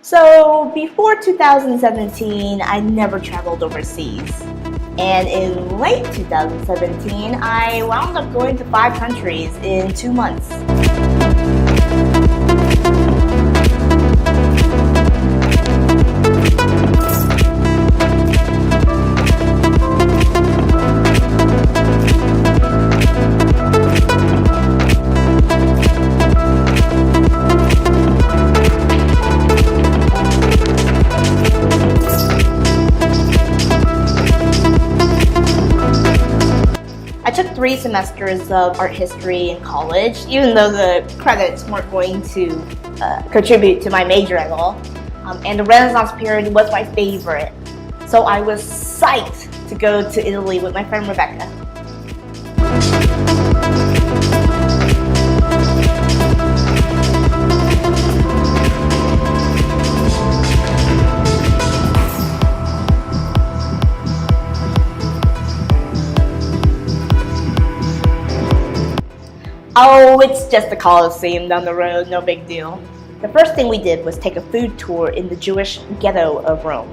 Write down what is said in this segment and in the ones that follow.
So before 2017, I never traveled overseas. And in late 2017, I wound up going to 5 countries in 2 months. I took 3 semesters of art history in college, even though the credits weren't going to contribute to my major at all. And the Renaissance period was my favorite. So I was psyched to go to Italy with my friend Rebecca. Oh, it's just the Colosseum down the road, no big deal. The first thing we did was take a food tour in the Jewish ghetto of Rome.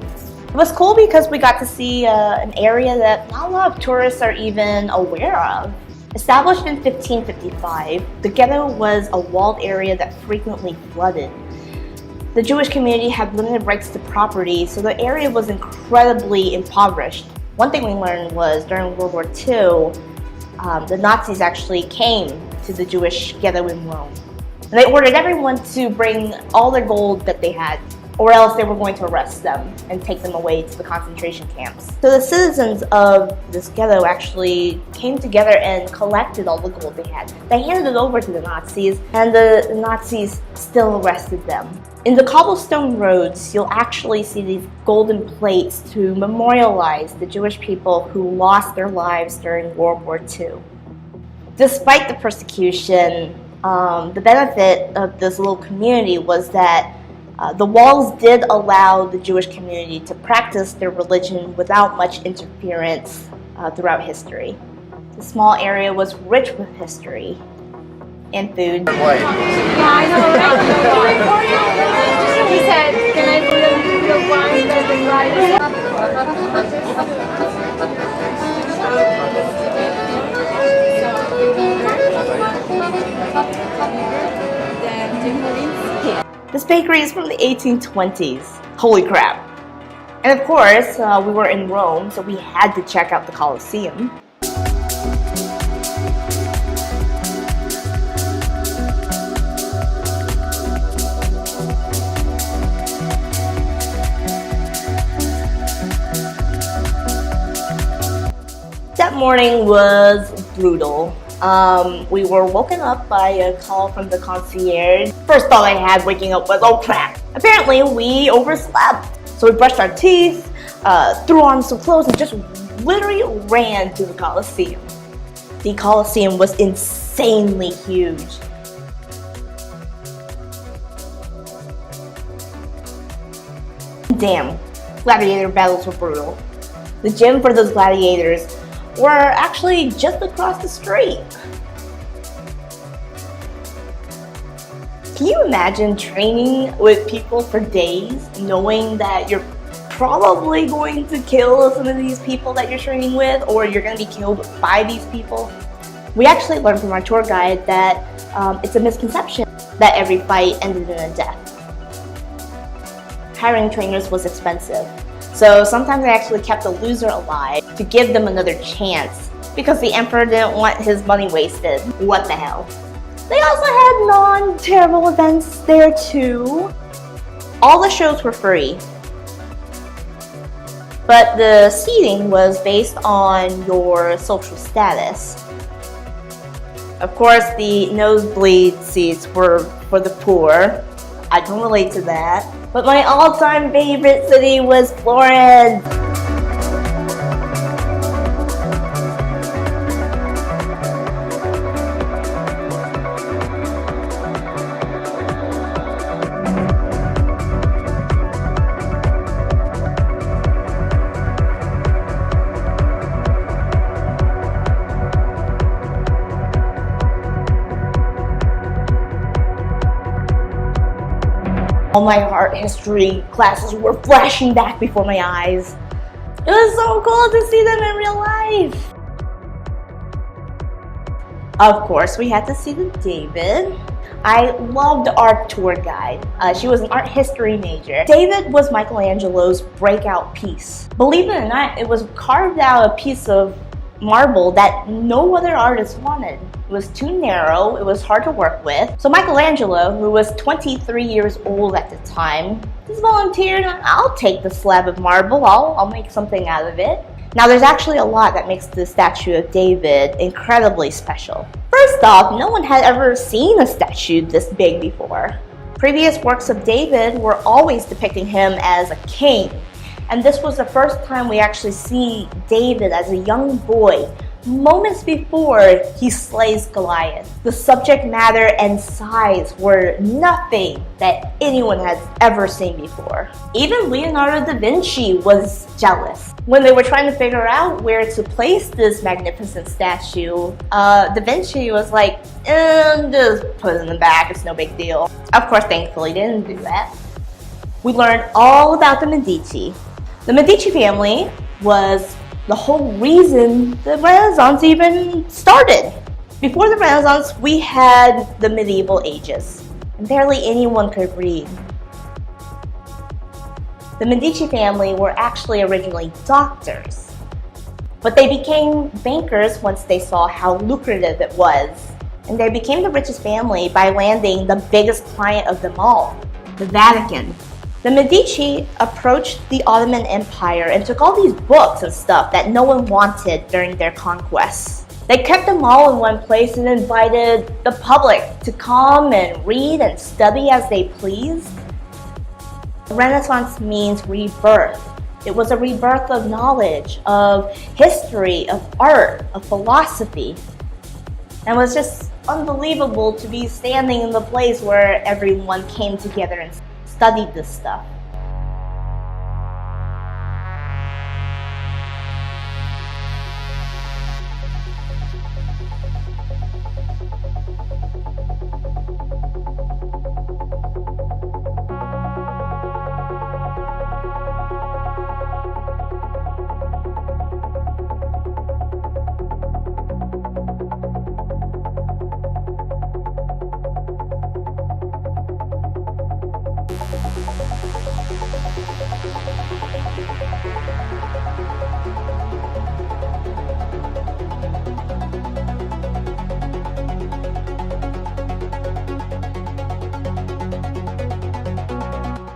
It was cool because we got to see an area that not a lot of tourists are even aware of. Established in 1555, the ghetto was a walled area that frequently flooded. The Jewish community had limited rights to property, so the area was incredibly impoverished. One thing we learned was during World War II, the Nazis actually came to the Jewish ghetto in Rome. And they ordered everyone to bring all their gold that they had, or else they were going to arrest them and take them away to the concentration camps. So the citizens of this ghetto actually came together and collected all the gold they had. They handed it over to the Nazis, and the Nazis still arrested them. In the cobblestone roads, you'll actually see these golden plates to memorialize the Jewish people who lost their lives during World War II. Despite the persecution, the benefit of this little community was that the walls did allow the Jewish community to practice their religion without much interference throughout history. The small area was rich with history and food. Yeah, I know, right? He said, can I put the wine that the This bakery is from the 1820s. Holy crap. And of course, we were in Rome, so we had to check out the Colosseum. That morning was brutal. We were woken up by a call from the concierge. First thought I had waking up was, oh crap. Apparently we overslept. So we brushed our teeth, threw on some clothes, and just literally ran to the Colosseum. The Colosseum was insanely huge. Damn, gladiator battles were brutal. The gym for those gladiators were actually just across the street. Can you imagine training with people for days, knowing that you're probably going to kill some of these people that you're training with, or you're going to be killed by these people? We actually learned from our tour guide that it's a misconception that every fight ended in a death. Hiring trainers was expensive. So sometimes they actually kept the loser alive to give them another chance because the emperor didn't want his money wasted. What the hell? They also had non-terrible events there too. All the shows were free, but the seating was based on your social status. Of course, the nosebleed seats were for the poor. I can relate to that. But my all-time favorite city was Florence. my art history classes were flashing back before my eyes. It was so cool to see them in real life. Of course, we had to see the David. I loved our tour guide. She was an art history major. David was Michelangelo's breakout piece. Believe it or not, it was carved out a piece of marble that no other artist wanted. It was too narrow, it was hard to work with. So Michelangelo, who was 23 years old at the time, just volunteered, I'll take the slab of marble, I'll make something out of it. Now there's actually a lot that makes the statue of David incredibly special. First off, no one had ever seen a statue this big before. Previous works of David were always depicting him as a king, and this was the first time we actually see David as a young boy, moments before he slays Goliath. The subject matter and size were nothing that anyone has ever seen before. Even Leonardo da Vinci was jealous. When they were trying to figure out where to place this magnificent statue, Da Vinci was like, just put it in the back, it's no big deal. Of course, thankfully, they didn't do that. We learned all about the Medici. The Medici family was the whole reason the Renaissance even started. Before the Renaissance, we had the medieval ages, and barely anyone could read. The Medici family were actually originally doctors, but they became bankers once they saw how lucrative it was, and they became the richest family by landing the biggest client of them all, the Vatican. The Medici approached the Ottoman Empire and took all these books and stuff that no one wanted during their conquests. They kept them all in one place and invited the public to come and read and study as they pleased. Renaissance means rebirth. It was a rebirth of knowledge, of history, of art, of philosophy. And it was just unbelievable to be standing in the place where everyone came together and studied this stuff.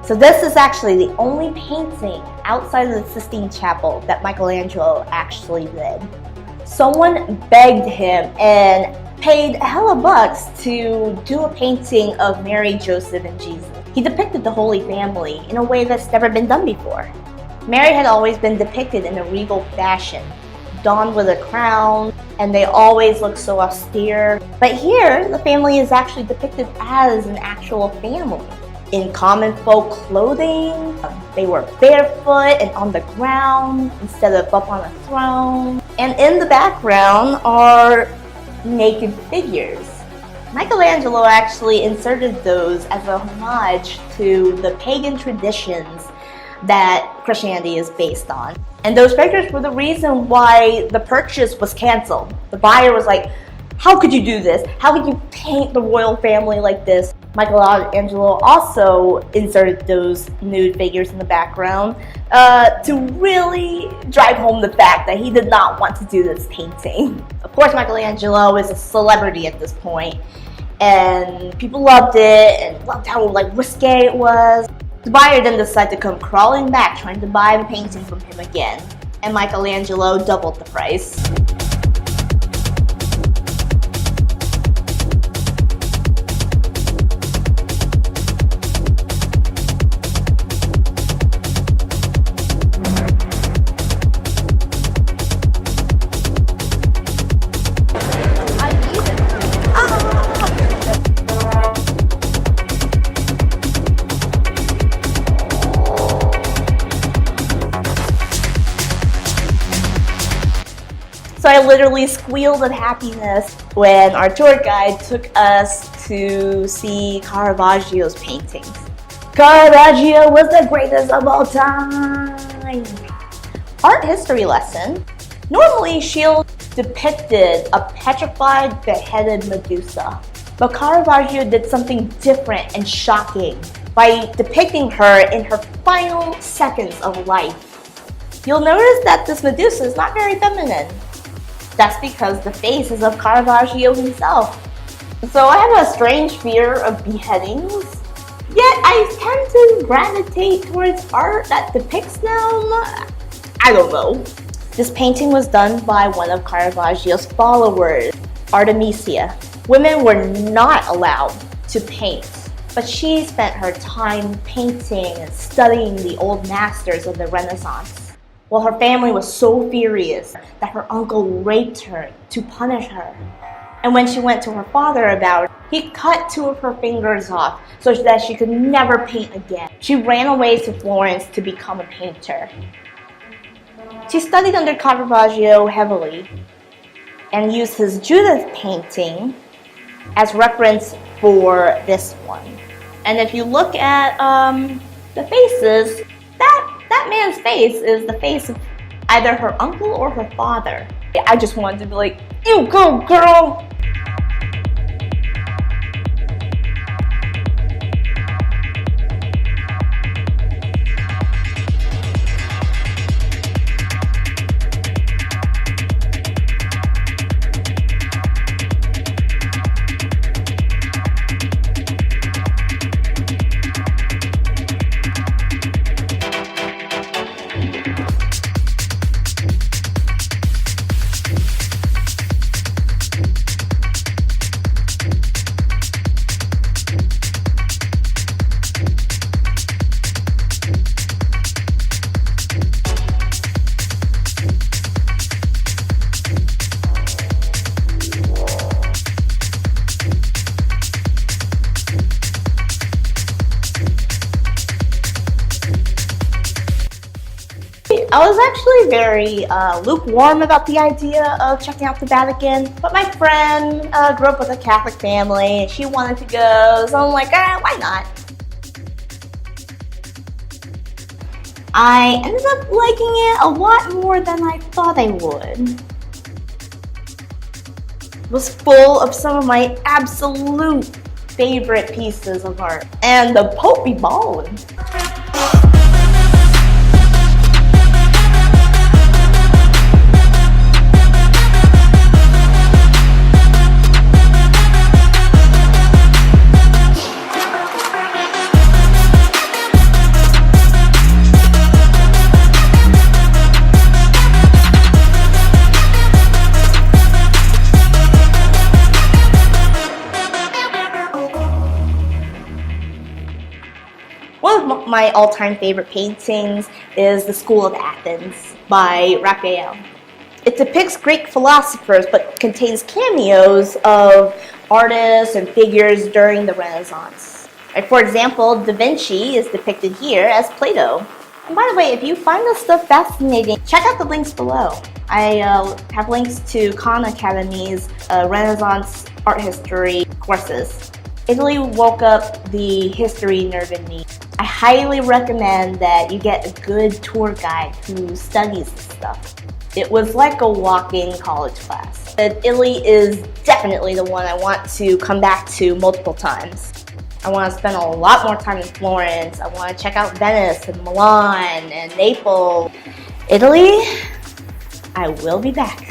So this is actually the only painting outside of the Sistine Chapel that Michelangelo actually did. Someone begged him and paid hella bucks to do a painting of Mary, Joseph, and Jesus. He depicted the Holy Family in a way that's never been done before. Mary had always been depicted in a regal fashion, donned with a crown, and they always look so austere. But here, the family is actually depicted as an actual family. In common folk clothing, they were barefoot and on the ground instead of up on a throne. And in the background are naked figures. Michelangelo actually inserted those as a homage to the pagan traditions that Christianity is based on. And those figures were the reason why the purchase was canceled. The buyer was like, how could you do this? How could you paint the royal family like this? Michelangelo also inserted those nude figures in the background to really drive home the fact that he did not want to do this painting. Of course, Michelangelo is a celebrity at this point, and people loved it and loved how risque it was. The buyer then decided to come crawling back trying to buy the painting from him again, and Michelangelo doubled the price. So I literally squealed with happiness when our tour guide took us to see Caravaggio's paintings. Caravaggio was the greatest of all time. Art history lesson. Normally, Shield depicted a petrified, beheaded Medusa. But Caravaggio did something different and shocking by depicting her in her final seconds of life. You'll notice that this Medusa is not very feminine. That's because the face is of Caravaggio himself. So I have a strange fear of beheadings, yet I tend to gravitate towards art that depicts them. I don't know. This painting was done by one of Caravaggio's followers, Artemisia. Women were not allowed to paint, but she spent her time painting and studying the old masters of the Renaissance. Well, her family was so furious that her uncle raped her to punish her. And when she went to her father about it, he cut 2 of her fingers off so that she could never paint again. She ran away to Florence to become a painter. She studied under Caravaggio heavily and used his Judith painting as reference for this one. And if you look at the faces, that man's face is the face of either her uncle or her father. I just wanted to be like, you go, girl! I was actually very lukewarm about the idea of checking out the Vatican, but my friend grew up with a Catholic family and she wanted to go, so I'm like, why not? I ended up liking it a lot more than I thought I would. It was full of some of my absolute favorite pieces of art, and the Pope be ballin'. One of my all-time favorite paintings is The School of Athens by Raphael. It depicts Greek philosophers but contains cameos of artists and figures during the Renaissance. Like, for example, Da Vinci is depicted here as Plato. And by the way, if you find this stuff fascinating, check out the links below. I have links to Khan Academy's Renaissance art history courses. Italy woke up the history nerd in me. I highly recommend that you get a good tour guide who studies this stuff. It was like a walking college class. Italy is definitely the one I want to come back to multiple times. I want to spend a lot more time in Florence. I want to check out Venice and Milan and Naples. Italy, I will be back.